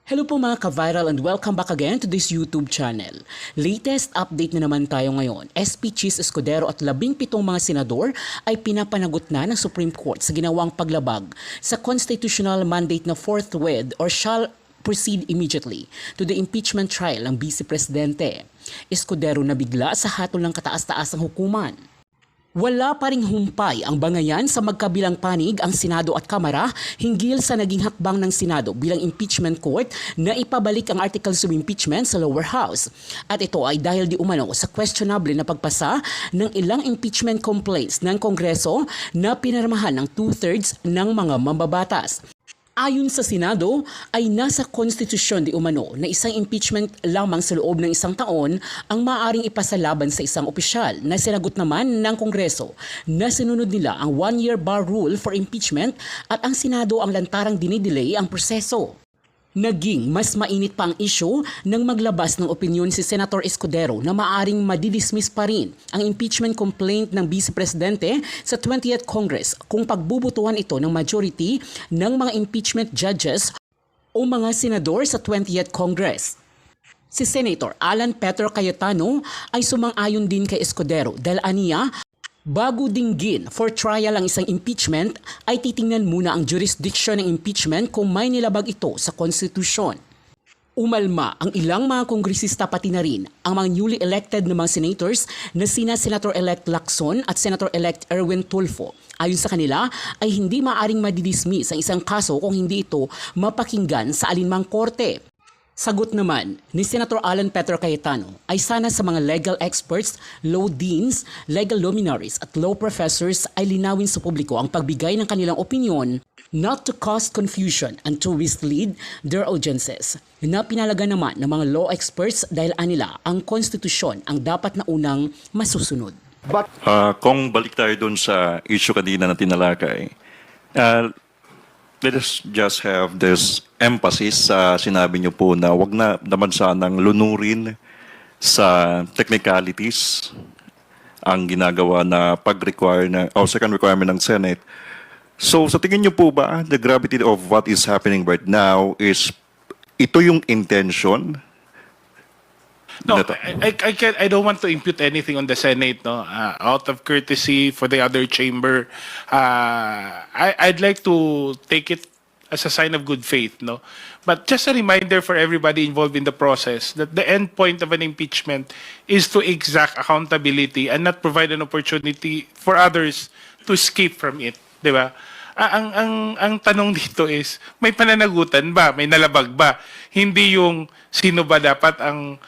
Hello po mga ka-viral and welcome back again to this YouTube channel. Latest update na naman tayo ngayon. SP Chis Escudero at 17 mga senador ay pinapanagot na ng Supreme Court sa ginawang paglabag sa constitutional mandate na forthwith or shall proceed immediately to the impeachment trial ng Vice Presidente. Escudero na bigla sa hatol ng kataas-taasang hukuman. Wala pa ring humpay ang bangayan sa magkabilang panig ang Senado at Kamara hinggil sa naging hakbang ng Senado bilang impeachment court na ipabalik ang articles of impeachment sa lower house. At ito ay dahil di umano sa questionable na pagpasa ng ilang impeachment complaints ng Kongreso na pinirmahan ng 2/3 ng mga mambabatas. Ayon sa Senado, ay nasa konstitusyon di umano na isang impeachment lamang sa loob ng isang taon ang maaaring ipasalaban sa isang opisyal na sinagot naman ng Kongreso na sinunod nila ang one-year bar rule for impeachment at ang Senado ang lantarang dinidelay ang proseso. Naging mas mainit pa ang issue nang maglabas ng opinyon si Senator Escudero na maaring madidismiss pa rin ang impeachment complaint ng Vice Presidente sa 20th Congress kung pagbubutuhan ito ng majority ng mga impeachment judges o mga senador sa 20th Congress. Si Senator Alan Petro Cayetano ay sumang-ayon din kay Escudero dahil aniya, bago dinggin for trial ang isang impeachment, ay titingnan muna ang jurisdiction ng impeachment kung may nilabag ito sa konstitusyon. Umalma ang ilang mga kongresista pati na rin ang mga newly elected na mga senators na sina Senator-elect Lacson at Senator-elect Erwin Tulfo. Ayon sa kanila ay hindi maaring madidismiss ang isang kaso kung hindi ito mapakinggan sa alinmang korte. Sagot naman ni Senator Alan Petro Cayetano ay sana sa mga legal experts, law deans, legal luminaries at law professors ay linawin sa publiko ang pagbigay ng kanilang opinion not to cause confusion and to mislead their audiences. Na pinalaga naman ng mga law experts dahil anila ang konstitusyon ang dapat na unang masusunod. Kung balik tayo dun sa issue kanina na tinalakay, let us just have this emphasis sa sinabi niyo po na wag na naman sanang lunurin sa technicalities ang ginagawa na pag-require na o second requirement ng Senate. So sa tingin niyo po ba the gravity of what is happening right now is ito yung intention? No, I don't want to impute anything on the Senate. No, out of courtesy for the other chamber, I'd like to take it as a sign of good faith. No, but just a reminder for everybody involved in the process that the end point of an impeachment is to exact accountability and not provide an opportunity for others to escape from it. Di ba? Ang tanong dito is, may pananagutan ba? May nalabag ba? Hindi yung sino ba dapat ang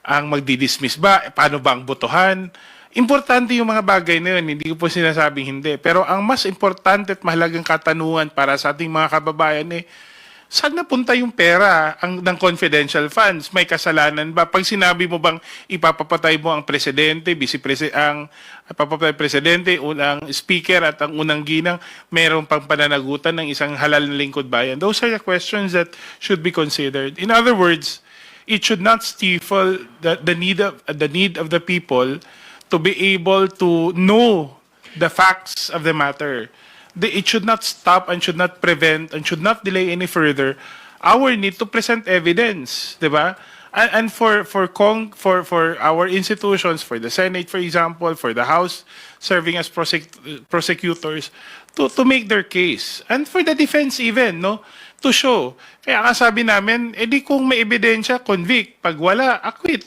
magdi-dismiss ba? Paano ba ang botohan? Importante yung mga bagay na yun. Hindi ko po sinasabing hindi. Pero ang mas importante at mahalagang katanungan para sa ating mga kababayan saan napunta yung pera ng confidential funds? May kasalanan ba? Pag sinabi mo bang ipapapatay mo ang presidente, ang papapatay presidente, unang speaker at ang unang ginang, meron pang pananagutan ng isang halal na lingkod bayan. Those are the questions that should be considered. In other words, it should not stifle the need of the people to be able to know the facts of the matter. It should not stop and should not prevent and should not delay any further our need to present evidence, di ba? And for our institutions, for the Senate, for example, for the House serving as prosecutors, to make their case, and for the defense even, no, to show. Kaya nga sabi namin, edi kung may ebidensya, convict. Pag wala, acquit.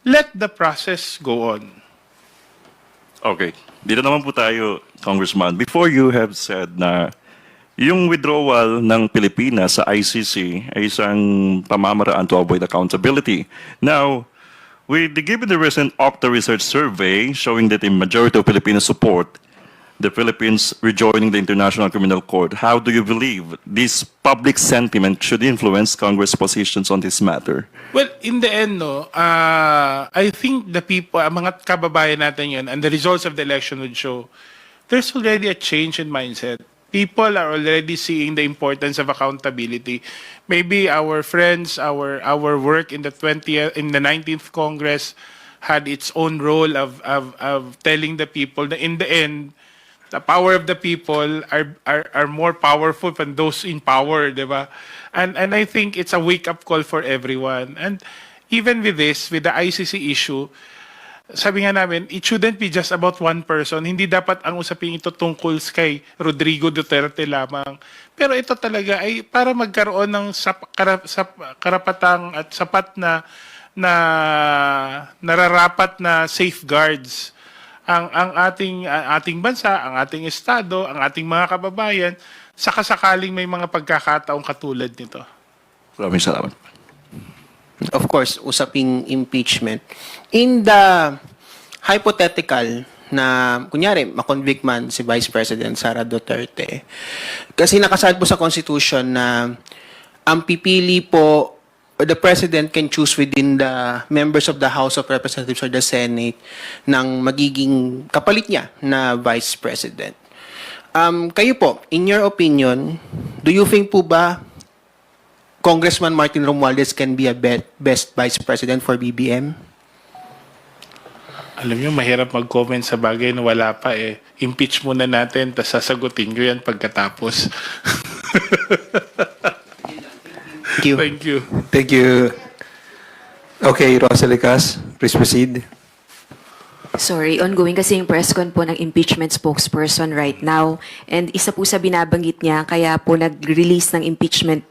Let the process go on. Okay. Dito naman po tayo, Congressman. Before you have said na yung withdrawal ng Pilipinas sa ICC ay isang pamamaraan to avoid accountability. Now, given the recent Opta Research survey showing that a majority of Filipinos support the Philippines rejoining the International Criminal Court, how do you believe this public sentiment should influence Congress positions on this matter? Well, in the end, no, I think the people, mga kababayan natin yun, and the results of the election would show, there's already a change in mindset. People are already seeing the importance of accountability. Maybe our friends, our work in the 19th Congress had its own role of telling the people that in the end, the power of the people are more powerful than those in power, di ba? And I think it's a wake-up call for everyone. And even with this, with the ICC issue, sabi nga namin, it shouldn't be just about one person. Hindi dapat ang usapin ito tungkol kay Rodrigo Duterte lamang. Pero ito talaga ay para magkaroon ng karapatang at sapat na nararapat na safeguards ang ating bansa, ang ating estado, ang ating mga kababayan sa kasakaling may mga pagkakataong katulad nito. Maraming salamat. Of course, usaping impeachment. In the hypothetical na, kunyari, makonvict man si Vice President Sara Duterte, kasi nakasaad po sa Constitution na ang pipili po, or the President can choose within the members of the House of Representatives or the Senate ng magiging kapalit niya na Vice President. Kayo po, in your opinion, do you think po ba Congressman Martin Romualdez can be a best Vice President for BBM? Alam niyo, mahirap mag-comment sa bagay na wala pa eh. Impeach muna natin, tapos sasagutin ko yan pagkatapos. Thank you. Thank you. Thank you. Okay, Rosalicas, please proceed. Sorry, ongoing kasi yung press con po ng impeachment spokesperson right now. And isa po sa binabanggit niya, kaya po nag-release ng impeachment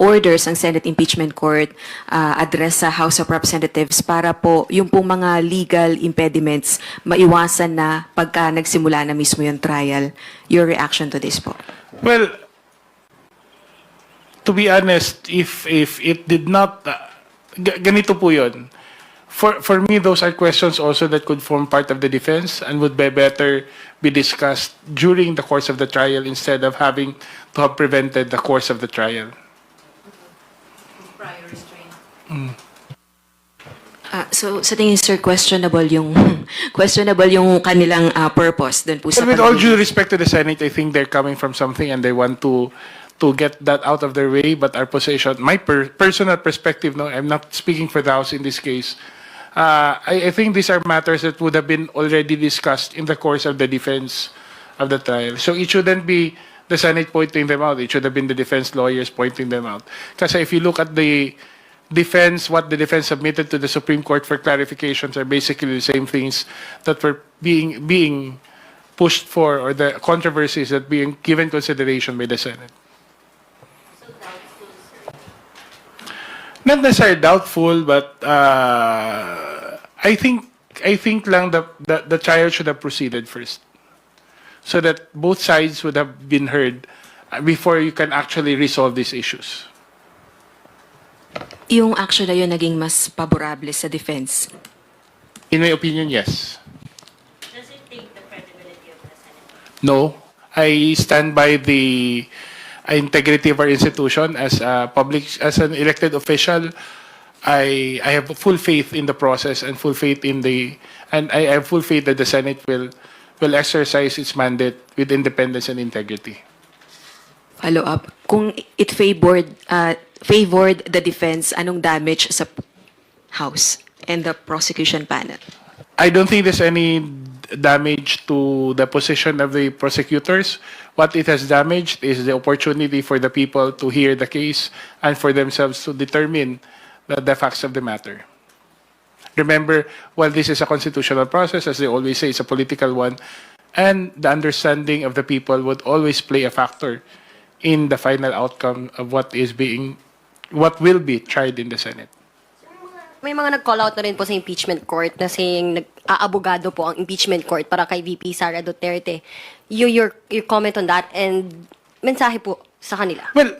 orders ang Senate Impeachment Court address sa House of Representatives para po yung pong mga legal impediments maiwasan na pagka nagsimula na mismo yung trial. Your reaction to this po? Well, to be honest, if it did not, ganito po yun. For me, those are questions also that could form part of the defense and would be better be discussed during the course of the trial instead of having to have prevented the course of the trial. So sa tingin sir, questionable yung kanilang purpose dun po sa But with all pagdinig. due respect to the Senate, I think they're coming from something and they want to get that out of their way. But our position, my personal perspective, no, I'm not speaking for the House in this case. I think these are matters that would have been already discussed in the course of the defense of the trial. So it shouldn't be the Senate pointing them out. It should have been the defense lawyers pointing them out. Because if you look at the defense, what the defense submitted to the Supreme Court for clarifications are basically the same things that were being pushed for, or the controversies that being given consideration by the Senate. Not necessarily doubtful, but I think lang the trial should have proceeded first, so that both sides would have been heard before you can actually resolve these issues. Yung action na yun naging mas favorable sa defense. In my opinion, yes. Does it take the credibility of the Senate? No, I stand by the integrity of our institution as an elected official. I have full faith in the process and full faith and I have full faith that the Senate will exercise its mandate with independence and integrity. Follow up, kung it favored the defense, anong damage sa House and the prosecution panel? I don't think there's any damage to the position of the prosecutors. What it has damaged is the opportunity for the people to hear the case and for themselves to determine the facts of the matter. Remember, while this is a constitutional process, as they always say, it's a political one, and the understanding of the people would always play a factor in the final outcome of what will be tried in the Senate. May mga nag-call out na rin po sa impeachment court na saying nag-aabogado po ang impeachment court para kay VP Sara Duterte. Your comment on that and mensahe po sa kanila. Well,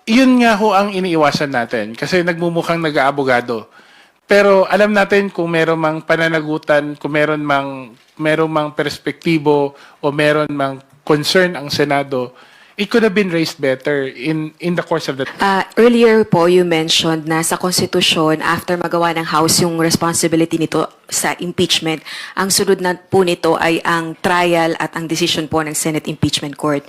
yun nga ho ang iniiwasan natin kasi nagmumukhang nag-aabogado. Pero alam natin kung meron mang pananagutan, kung meron mang perspektibo o meron mang concern ang Senado, it could have been raised better in the course of the... Earlier po, you mentioned na sa konstitusyon, after magawa ng House yung responsibility nito sa impeachment, ang sunod na po nito ay ang trial at ang decision po ng Senate Impeachment Court.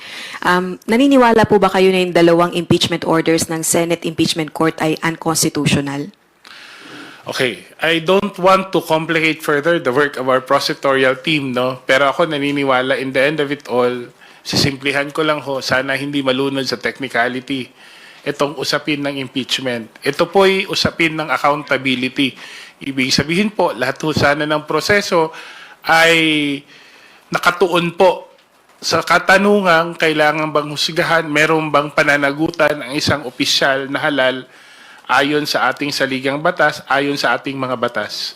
Naniniwala po ba kayo na yung dalawang impeachment orders ng Senate Impeachment Court ay unconstitutional? Okay, I don't want to complicate further the work of our prosecutorial team, no? Pero ako naniniwala in the end of it all, sisimplihan ko lang ho, sana hindi malunod sa technicality itong usapin ng impeachment. Ito po'y usapin ng accountability. Ibig sabihin po, lahat ho sana ng proseso ay nakatuon po sa katanungang kailangan bang husgahan, meron bang pananagutan ang isang opisyal na halal ayon sa ating saligang batas, ayon sa ating mga batas.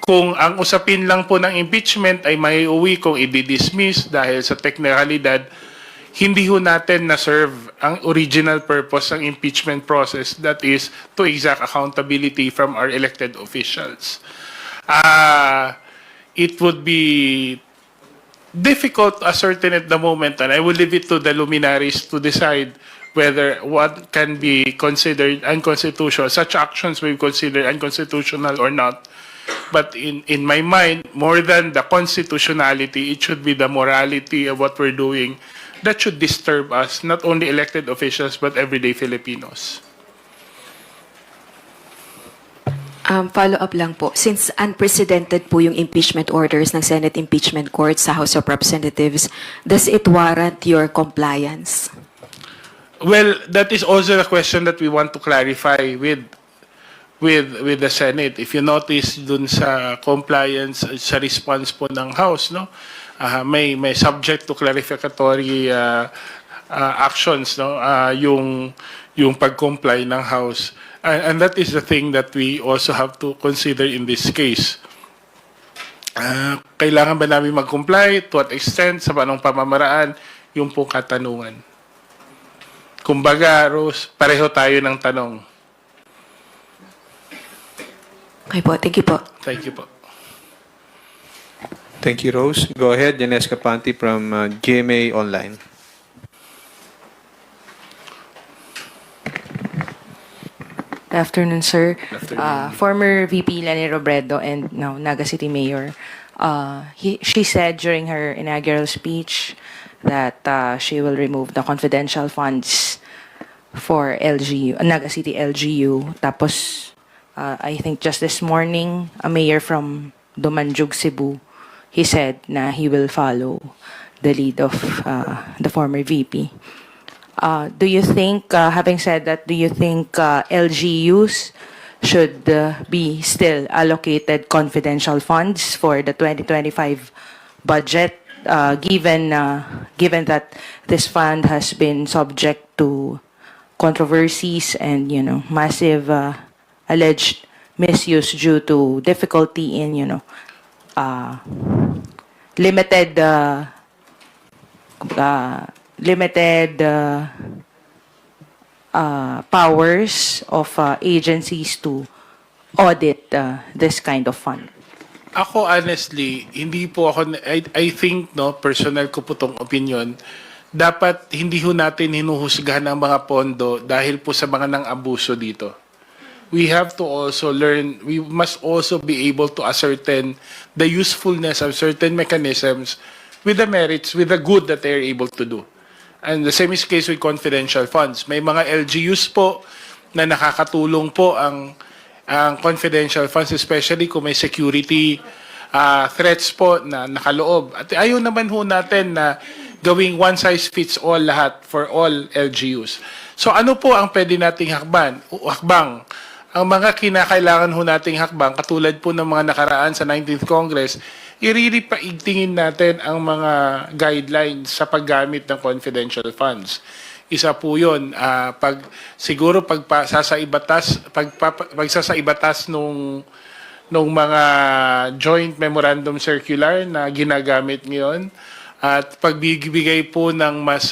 Kung ang usapin lang po ng impeachment ay maiuwi kung i-dismiss dahil sa teknikalidad, hindi ho natin na-serve ang original purpose ng impeachment process, that is to exact accountability from our elected officials. It would be difficult to ascertain at the moment, and I will leave it to the luminaries to decide whether what can be considered unconstitutional. Such actions will be considered unconstitutional or not. But in my mind, more than the constitutionality, it should be the morality of what we're doing that should disturb us, not only elected officials, but everyday Filipinos. Follow-up lang po. Since unprecedented po yung impeachment orders ng Senate Impeachment Court sa House of Representatives, does it warrant your compliance? Well, that is also the question that we want to clarify with the Senate. If you notice dun sa compliance sa response po ng House, no, may subject to clarificatory actions, no, yung pag-comply ng House, and that is the thing that we also have to consider in this case. Kailangan ba namin mag-comply? To what extent? Sa anong pamamaraan? Yung po katanungan. Kumbaga, Rose, pareho tayo ng tanong. Okay po, thank you po. Thank you po. Thank you, Rose. Go ahead, Janes Capanti from GMA Online. Good afternoon, sir. afternoon. Former VP Leni Robredo and now Naga City Mayor, she said during her inaugural speech that she will remove the confidential funds for LGU, Naga City LGU. Tapos, I think just this morning, a mayor from Dumanjug, Cebu, he said na he will follow the lead of the former VP. Do you think, having said that, do you think LGUs should be still allocated confidential funds for the 2025 budget, given that this fund has been subject to controversies and massive alleged misuse due to difficulty in limited powers of agencies to audit this kind of fund? Ako honestly, hindi po ako, I think, no, personal ko po tong opinion, dapat hindi ho natin hinuhusgahan ang mga pondo dahil po sa mga nang abuso dito. We have to also learn, we must also be able to ascertain the usefulness of certain mechanisms with the merits, with the good that they're able to do. And the same is the case with confidential funds. May mga LGUs po na nakakatulong po ang confidential funds, especially kung may security threats po na nakaloob. At ayaw naman ho natin na gawing one size fits all lahat for all LGUs. So ano po ang pwede nating hakbang? Ang mga kinakailangan ho nating hakbang, katulad po ng mga nakaraan sa 19th Congress, iriripaigtingin natin ang mga guidelines sa paggamit ng confidential funds. Isa po yun, siguro pagsasaibatas nung mga joint memorandum circular na ginagamit ngayon, at pagbibigay po ng mas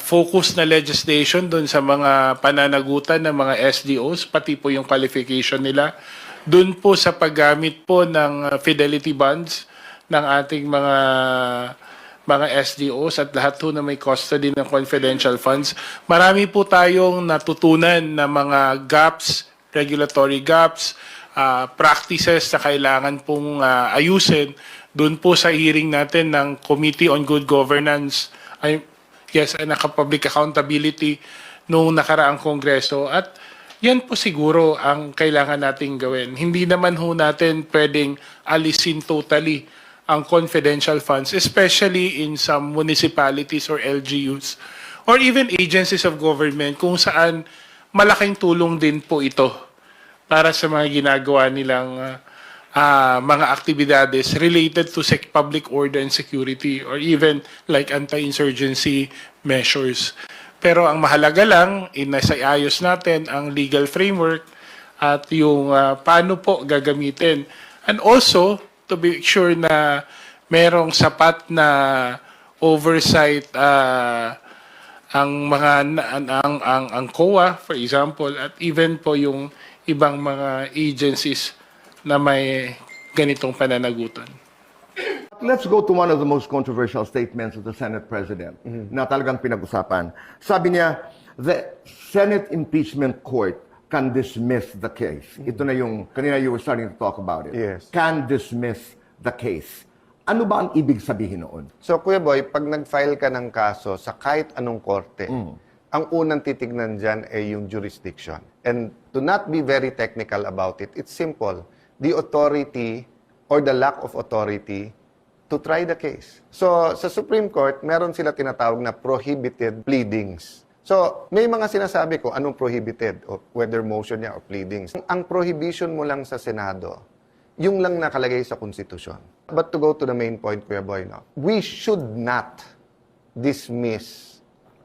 focus na legislation doon sa mga pananagutan ng mga SDOs, pati po yung qualification nila. Doon po sa paggamit po ng fidelity bonds ng ating mga SDOs at lahat po na may custody ng confidential funds. Marami po tayong natutunan na mga gaps, regulatory gaps, practices na kailangan pong ayusin doon po sa hearing natin ng Committee on Good Governance, and Public Accountability noong nakaraang Kongreso. At Yan po siguro ang kailangan nating gawin. Hindi naman ho natin pwedeng alisin totally ang confidential funds, especially in some municipalities or LGUs or even agencies of government kung saan malaking tulong din po ito para sa mga ginagawa nilang mga aktibidades related to public order and security or even like anti-insurgency measures. Pero ang mahalaga lang, inasayayos natin ang legal framework at yung paano po gagamitin. And also, to be sure na merong sapat na oversight ang mga ang COA, for example, at even po yung ibang mga agencies na may ganitong pananagutan. Let's go to one of the most controversial statements of the Senate President na talagang pinag-usapan. Sabi niya, the Senate Impeachment Court can dismiss the case. Ito na yung, kanina you were starting to talk about it. Yes. Can dismiss the case. Ano ba ang ibig sabihin noon? So, Kuya Boy, pag nag-file ka ng kaso sa kahit anong korte, ang unang titignan dyan ay yung jurisdiction. And to not be very technical about it, it's simple. The authority or the lack of authority to try the case. So, sa Supreme Court, meron sila tinatawag na prohibited pleadings. So, may mga sinasabi ko, anong prohibited? O whether motion niya or pleadings. Ang prohibition mo lang sa Senado, yung lang nakalagay sa konstitusyon. But to go to the main point, Kuya Boy, no? We should not dismiss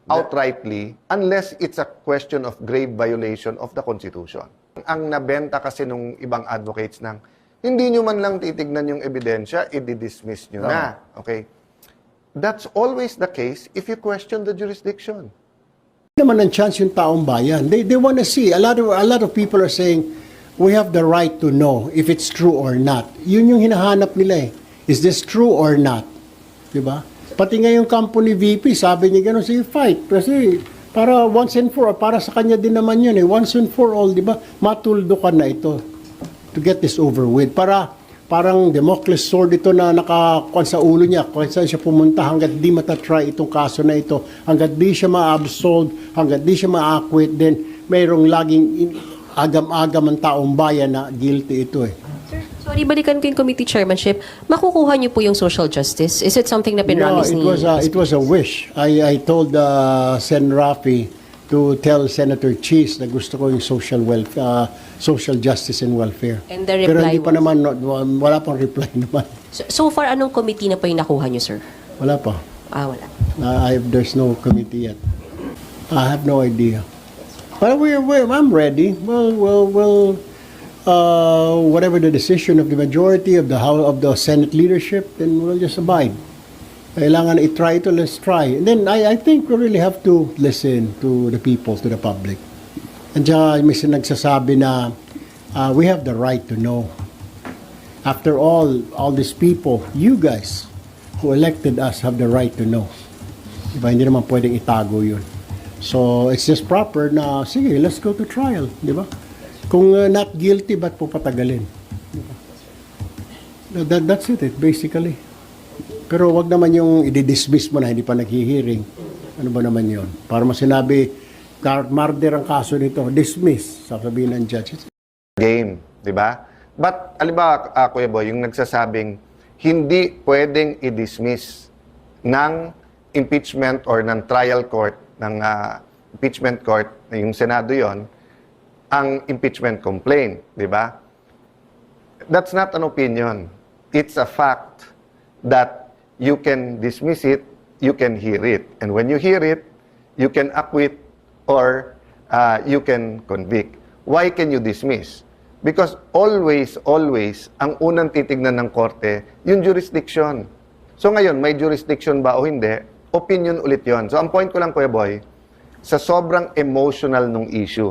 outrightly unless it's a question of grave violation of the Constitution. Ang nabenta kasi nung ibang advocates ng hindi nyo man lang titignan yung ebidensya, i-dismiss nyo na. Okay? That's always the case if you question the jurisdiction. Naman ang chance yung taong bayan. They want to see. A lot of people are saying, we have the right to know if it's true or not. Yun yung hinahanap nila eh. Is this true or not? Diba? Pati nga yung kampo ni VP, sabi niya gano'n, sige, fight. Kasi para once and for all, para sa kanya din naman yun eh. Once and for all, diba? Matuldo ka na ito to get this over with. Parang Damocles sword ito na nakakuan sa ulo niya kung saan siya pumunta hanggat di matatry itong kaso na ito, hanggat di siya ma-absolve, hanggat di siya ma-acquit, then mayroong laging agam-agam ang taong bayan na guilty ito eh. Sorry, balikan ko yung committee chairmanship. Makukuha niyo po yung social justice? Is it something na pinramis ni... It was a wish. I told Sen. Rafi to tell Senator Cheese na gusto ko yung social justice and welfare. And the reply Pero hindi pa was? naman, wala pang reply naman. So far, anong committee na po yung nakuha niyo, sir? Wala pa. Wala. There's no committee yet. I have no idea. But I'm ready. Well, whatever the decision of the majority of the House, of the Senate leadership, then we'll just abide. Kailangan i-try ito, let's try. And then I think we really have to listen to the people, to the public. And may nagsasabi na we have the right to know. After all these people, you guys who elected us have the right to know. Diba? Hindi naman pwedeng itago yun. So it's just proper na, sige, let's go to trial. Diba? Kung not guilty, ba't po patagalin? Diba? That's it, basically. Pero wag naman yung i-dismiss mo na hindi pa naghihiring. Ano ba naman yon? Para masinabi, murder ang kaso nito, dismiss, sasabihin ng judge. Game, di ba? But, alimbawa, Kuya Boy, yung nagsasabing hindi pwedeng i-dismiss ng impeachment or ng trial court, ng impeachment court, yung Senado yon, ang impeachment complaint, di ba? That's not an opinion. It's a fact that you can dismiss it, you can hear it. And when you hear it, you can acquit or you can convict. Why can you dismiss? Because always, ang unang titignan ng korte, yung jurisdiction. So ngayon, may jurisdiction ba o hindi? Opinion ulit yon. So ang point ko lang, Kuya Boy, sa sobrang emotional nung issue,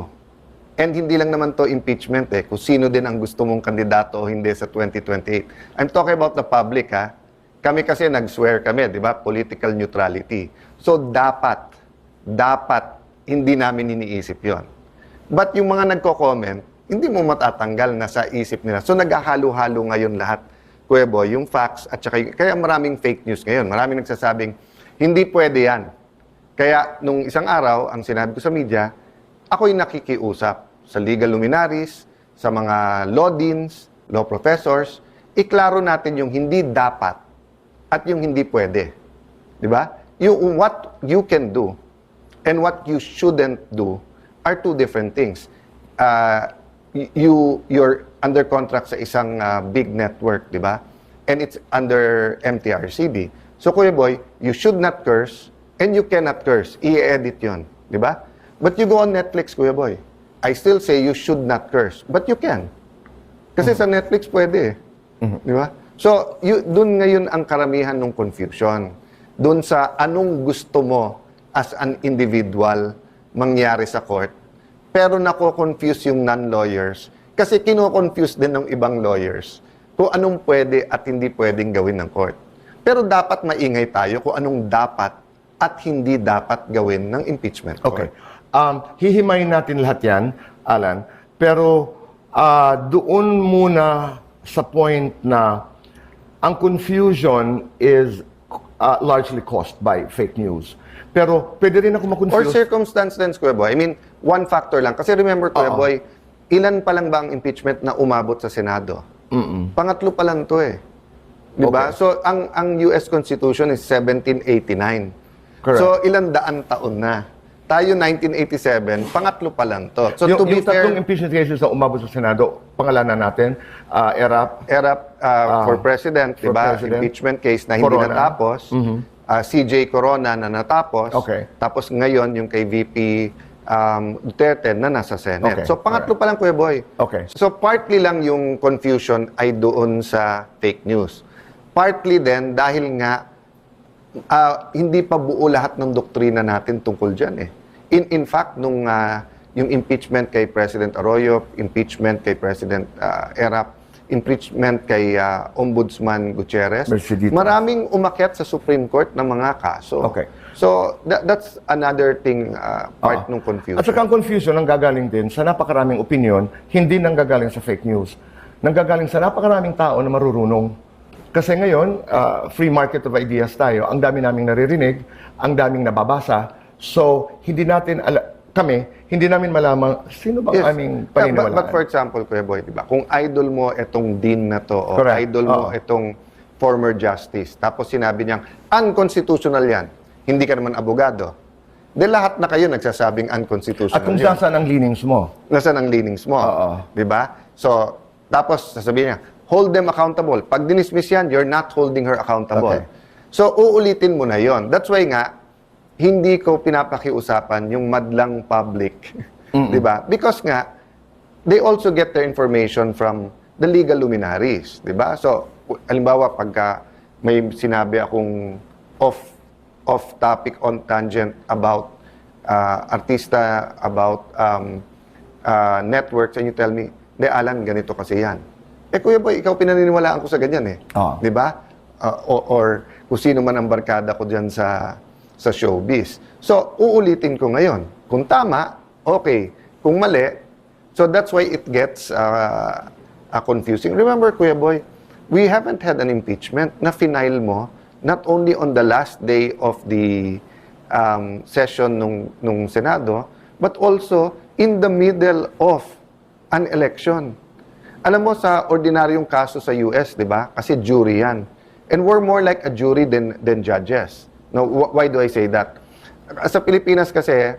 and hindi lang naman to impeachment kung sino din ang gusto mong kandidato o hindi sa 2028. I'm talking about the public, ha? Kami kasi nag-swear kami, di ba? Political neutrality. So, dapat, hindi namin iniisip yon. But yung mga nagko-comment, hindi mo matatanggal na sa isip nila. So, naghahalo-halo ngayon lahat, Kuya Boy, yung facts at saka, kaya maraming fake news ngayon. Maraming nagsasabing, hindi pwede yan. Kaya, nung isang araw, ang sinabi ko sa media, ako'y nakikiusap. sa legal luminaries, sa mga law deans, law professors, iklaro natin yung hindi dapat at yung hindi pwede. Di ba? Yung what you can do and what you shouldn't do are two different things. You're under contract sa isang big network, di ba? And it's under MTRCB. So, Kuya Boy, you should not curse and you cannot curse. I-edit yun, di ba? But you go on Netflix, Kuya Boy. I still say you should not curse, but you can. Kasi sa Netflix pwede eh. Di ba? So, dun ngayon ang karamihan ng confusion. Dun sa anong gusto mo as an individual mangyari sa court. Pero nako-confuse yung non-lawyers kasi kino-confuse din ng ibang lawyers kung anong pwede at hindi pwedeng gawin ng court. Pero dapat maingay tayo kung anong dapat at hindi dapat gawin ng impeachment court. Okay. Hihimayin natin lahat yan, Alan. Pero doon muna sa point na ang confusion is largely caused by fake news. Pero pwede rin ako Or makonfuse. circumstance lens, Kuya Boy. I mean, one factor lang. Kasi remember, Kuya Boy, ilan pa lang ba ang impeachment na umabot sa Senado? Pangatlo pa lang to eh. Di ba? Okay. So, ang US Constitution is 1789. Correct. So, ilang daan taon na. Tayo 1987, pangatlo pa lang to. So, to be yung tatlong fair, impeachment cases na umabot sa Senado, pangalanan natin, ERAP, for president, di for ba? president. Impeachment case na hindi Corona. natapos. CJ Corona na natapos. Okay. Tapos ngayon, yung kay VP Duterte na nasa Senate. Okay. So, pangatlo pa lang, Kuya Boy. Okay. So, partly lang yung confusion ay doon sa fake news. Partly din dahil nga hindi pa buo lahat ng doktrina natin tungkol dyan eh. In fact, nung yung impeachment kay President Arroyo, impeachment kay President Erap, impeachment kay Ombudsman Gutierrez, Mercedita. maraming umakyat sa Supreme Court ng mga kaso. Okay. So, that's another thing, part ng confusion. At saka ang confusion ang gagaling din sa napakaraming opinion, hindi nanggagaling sa fake news. Nanggagaling sa napakaraming tao na marurunong. Kasi ngayon, free market of ideas tayo. Ang dami naming naririnig, ang daming nababasa. So, hindi namin malaman sino bang aming paniniwalaan. But for example, Kuya Boy, diba? Kung idol mo itong dean na to, o Correct. idol mo itong former justice, tapos sinabi niyang, unconstitutional yan, hindi ka naman abogado. De lahat na kayo nagsasabing unconstitutional At kung yun. saan ang leanings mo. Nasaan ang leanings mo? Oo. Di ba? So, tapos sasabihin niya, hold them accountable. Pag dinismiss yan, you're not holding her accountable. Okay. So, uulitin mo na yon. That's why nga, hindi ko pinapakiusapan yung madlang public. Di ba? Because nga, they also get their information from the legal luminaries. Di ba? So, halimbawa, pagka may sinabi akong off topic, on tangent about artista, about networks, and you tell me, de Alan, ganito kasi yan. Kuya Boy, ikaw pinaniniwalaan ko sa ganyan eh. Di ba? Or kung sino man ang barkada ko dyan sa showbiz. So, uulitin ko ngayon. Kung tama, okay. Kung mali, so that's why it gets confusing. Remember, Kuya Boy, we haven't had an impeachment na final mo not only on the last day of the session nung Senado, but also in the middle of an election. Alam mo, sa ordinaryong kaso sa US, di ba? Kasi jury yan. And we're more like a jury than judges. Now, why do I say that? Sa Pilipinas kasi,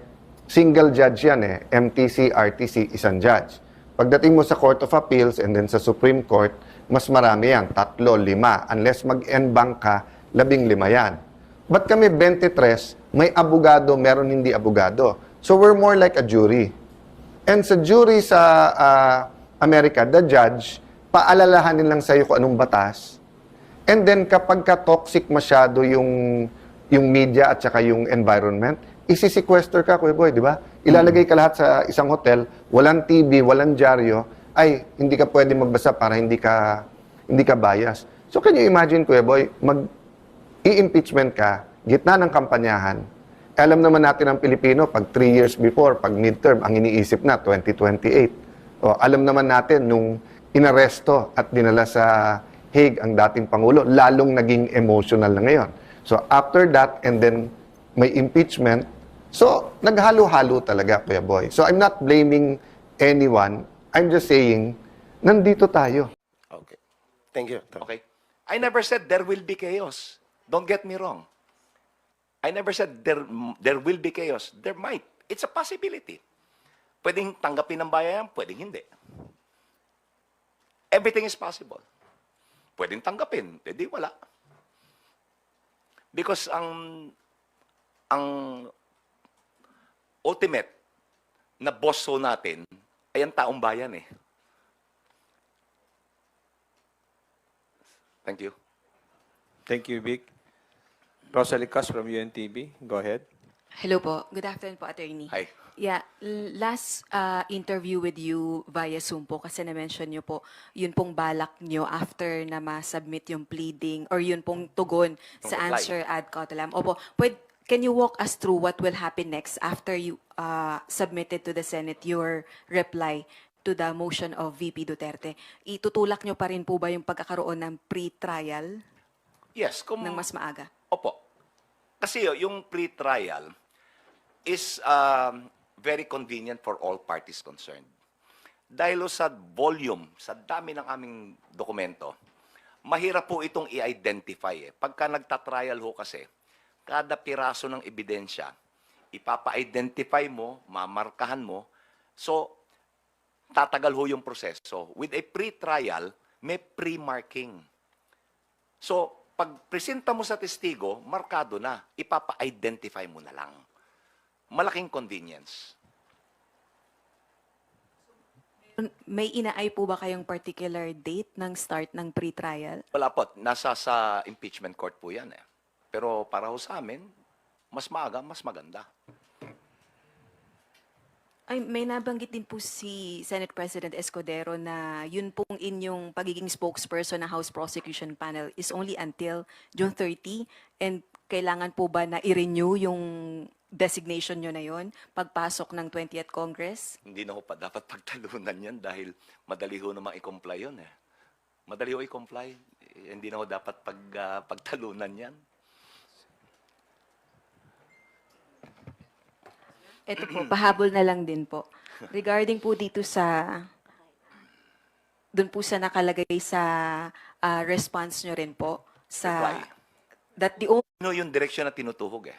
single judge yan eh. MTC, RTC, isang judge. Pagdating mo sa Court of Appeals and then sa Supreme Court, mas marami yan. 3, 5. Unless mag-en bank ka, 15 yan. But kami 23, may abogado, meron hindi abogado. So we're more like a jury. And sa jury sa Amerika, the judge, paalalahanin lang sa'yo kung anong batas. And then kapag ka-toxic masyado yung media at saka yung environment, isi-sequester ka, Kuya Boy, di ba? Ilalagay ka lahat sa isang hotel, walang TV, walang dyaryo, ay, hindi ka pwede magbasa para hindi ka bias. So can you imagine, Kuya Boy, i-impeachment ka, gitna ng kampanyahan, alam naman natin ang Pilipino, pag 3 years before, pag midterm, ang iniisip na, 2028. O, alam naman natin, nung inaresto at dinala sa Hague ang dating Pangulo, lalong naging emotional na ngayon. So, after that, and then may impeachment, so, naghalo-halo talaga, Kuya Boy. So, I'm not blaming anyone. I'm just saying, nandito tayo. Okay. Thank you. Okay. I never said there will be chaos. Don't get me wrong. I never said there will be chaos. There might. It's a possibility. Pwedeng tanggapin ng bayan, pwedeng hindi. Everything is possible. Pwedeng tanggapin, edi wala. Because ang ultimate na boss ho natin ay ang taong bayan eh. Thank you. Thank you, Vic. Rosalie Cas from UNTV. Go ahead. Hello po. Good afternoon po, Attorney. Hi. Yeah, last interview with you via Zoom po kasi na-mention nyo po, yun pong balak nyo after na ma-submit yung pleading or yun pong tugon sa reply. answer ad cautelam. Opo, can you walk us through what will happen next after you submitted to the Senate your reply to the motion of VP Duterte? Itutulak nyo pa rin po ba yung pagkakaroon ng pre-trial Yes, kung ng mas maaga? Opo. Kasi yung pre-trial is very convenient for all parties concerned. Dahil sa volume, sa dami ng aming dokumento, mahirap po itong i-identify. Pagka nagtatrial ho kasi, kada piraso ng ebidensya, ipapa-identify mo, mamarkahan mo, so tatagal ho yung proseso. With a pre-trial, may pre-marking. So, pag presenta mo sa testigo, markado na. Ipapa-identify mo na lang. Malaking convenience. May inaay po ba kayong particular date ng start ng pre-trial? Wala po. Nasa sa impeachment court po yan eh. Pero para ho sa amin, mas maaga, mas maganda. Ay, may nabanggit din po si Senate President Escudero na yun pong inyong pagiging spokesperson ng House Prosecution Panel is only until June 30 and kailangan po ba na i-renew yung designation nyo na yon pagpasok ng 20th Congress? Hindi na ho pa dapat pagtalunan yan dahil madali ho namang i-comply yun eh. Madali ho i-comply. Hindi na ho dapat pagtalunan yan. Ito po, pahabol na lang din po. Regarding po dito dun po sa nakalagay sa response nyo rin po, sa, Reply. that the only Ano yung direksyon na tinutuhog eh?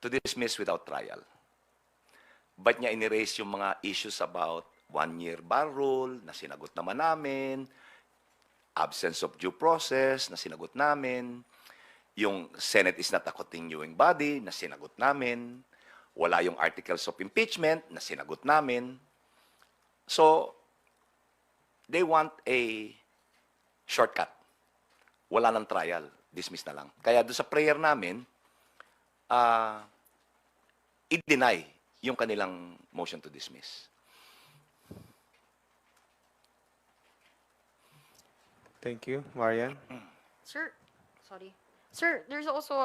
To dismiss without trial. Ba't niya in-erase yung mga issues about one-year bar rule na sinagot naman namin, absence of due process na sinagot namin, yung Senate is not a continuing body na sinagot namin, wala yung articles of impeachment na sinagot namin. So, they want a shortcut. Wala ng trial, dismiss na lang. Kaya doon sa prayer namin, i-deny yung kanilang motion to dismiss. Thank you. Marian? Sir, sorry. Sir, there's also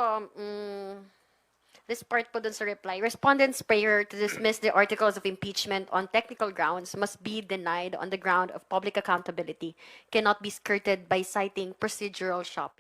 this part po dun sa reply. Respondent's prayer to dismiss the articles of impeachment on technical grounds must be denied on the ground of public accountability, cannot be skirted by citing procedural shopping.